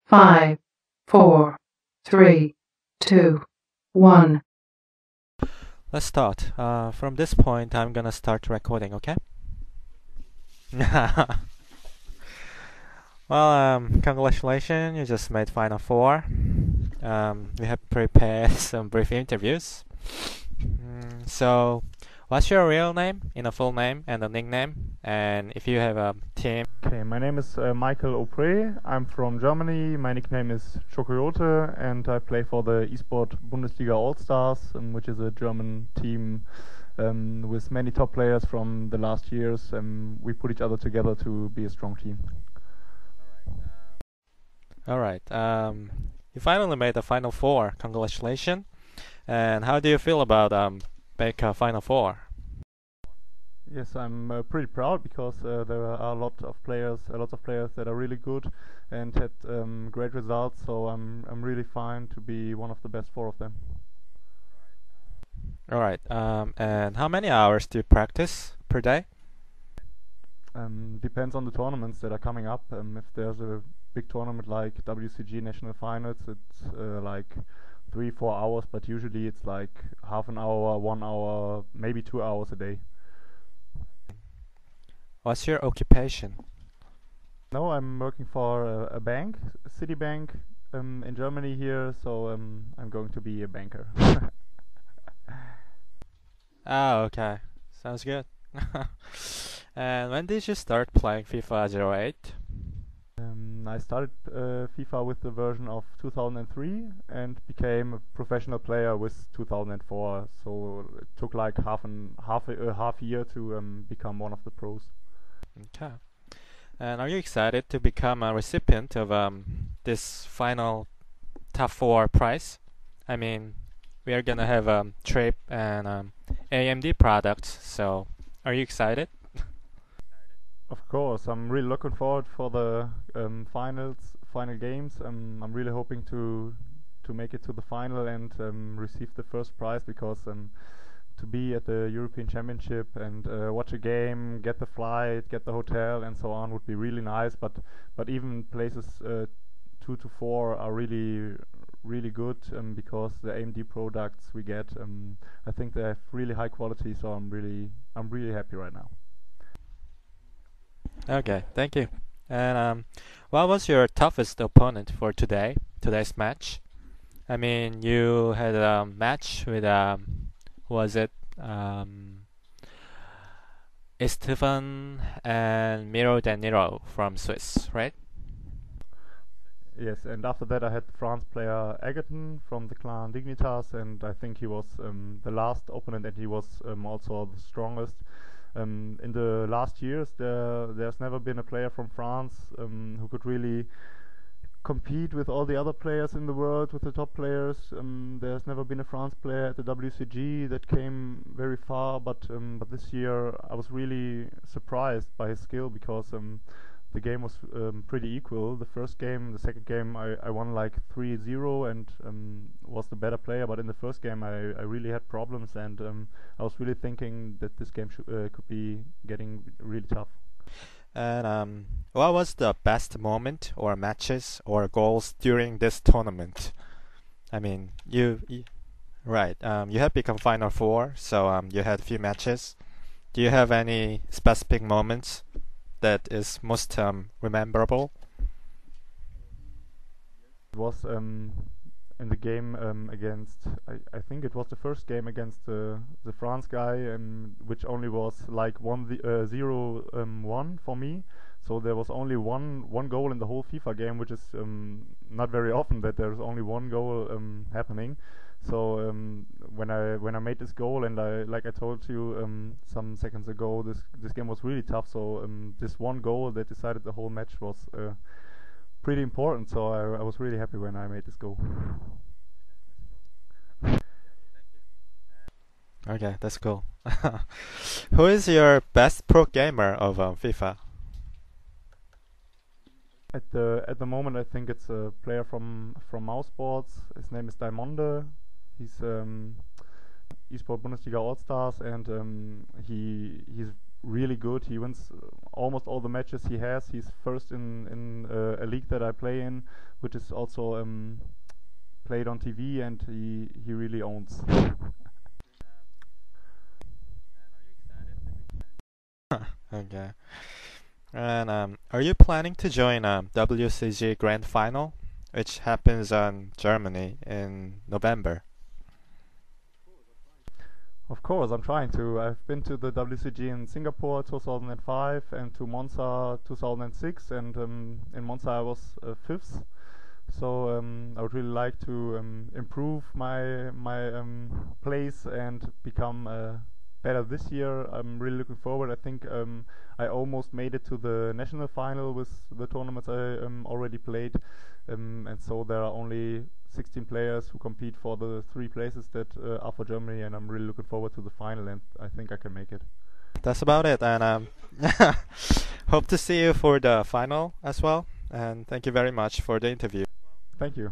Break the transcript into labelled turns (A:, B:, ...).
A: 5, 4, 3, 2, 1.
B: Let's start. From this point, I'm gonna start recording, okay? Well, congratulations, you just made Final Four. We have prepared some brief interviews. So, what's your real name, full name, and a nickname? And if you have a team.
C: Okay, my name is Michael Opré. I'm from Germany. My nickname is Chocoyote, and I play for the eSport Bundesliga Allstars, which is a German team with many top players from the last years. We put each other together to be a strong team.
B: Alright, you finally made the Final Four. Congratulations. And how do you feel about make a Final Four?
C: Yes, I'm pretty proud because there are a lot of players that are really good and had great results. So I'm really fine to be one of the best four of them.
B: Alright, and how many hours do you practice per day?
C: Depends on the tournaments that are coming up. If there's a big tournament like WCG National Finals, it's like 3-4 hours, but usually it's like half an hour, 1 hour, maybe 2 hours a day.
B: What's your occupation?
C: No, I'm working for a bank, Citibank, in Germany here, so I'm going to be a banker.
B: Oh, okay. Sounds good. And when did you start playing FIFA 08?
C: I started FIFA with the version of 2003 and became a professional player with 2004. So it took like half year to become one of the pros.
B: Okay. And are you excited to become a recipient of this final top 4 prize? I mean, we are gonna have a trip and AMD products. So, are you excited?
C: Of course, I'm really looking forward for the final games. I'm really hoping to make it to the final and receive the first prize because to be at the European Championship and watch a game, get the flight, get the hotel, and so on would be really nice. But even places 2 to 4 are really good because the AMD products we get, I think they have really high quality. So I'm really happy right now.
B: Okay, thank you. And what was your toughest opponent for today's match? I mean, you had a match with was it Estefan and Miro De Niro from Swiss, right?
C: Yes, and after that I had the France player Agaton from the clan Dignitas, and I think he was the last opponent, and he was also the strongest. In the last years, there's never been a player from France who could really compete with all the other players in the world, with the top players. There's never been a France player at the WCG that came very far, but this year I was really surprised by his skill because the game was pretty equal. The first game, the second game I won like 3-0 and was the better player, but in the first game I really had problems, and I was really thinking that this game could be getting really tough.
B: And what was the best moment or matches or goals during this tournament? I mean, you have become Final Four, so you had a few matches. Do you have any specific moments that is most rememberable?
C: It was in the game against, I think it was the first game against the France guy, which only was like 0-1 for me. So there was only one goal in the whole FIFA game, which is not very often that there's only one goal happening. So when I made this goal, and like I told you some seconds ago, this game was really tough. So this one goal that decided the whole match was pretty important. So I was really happy when I made this goal.
B: Okay, that's cool. Who is your best pro gamer of FIFA?
C: At the moment, I think it's a player from Mouse Sports. His name is Diamonde. He's eSport Bundesliga All Stars, and he's really good. He wins almost all the matches he has. He's first in a league that I play in, which is also played on TV, and he really owns.
B: Okay. And are you planning to join WCG Grand Final, which happens on Germany in November?
C: Of course, I'm trying to. I've been to the WCG in Singapore 2005 and to Monza 2006, and in Monza I was fifth. So I would really like to improve my place and become better this year. I'm really looking forward. I think I almost made it to the national final with the tournaments I already played, and so there are only 16 players who compete for the 3 places that are for Germany, and I'm really looking forward to the final, and I think I can make it.
B: That's about it, and hope to see you for the final as well. And thank you very much for the interview.
C: Thank you.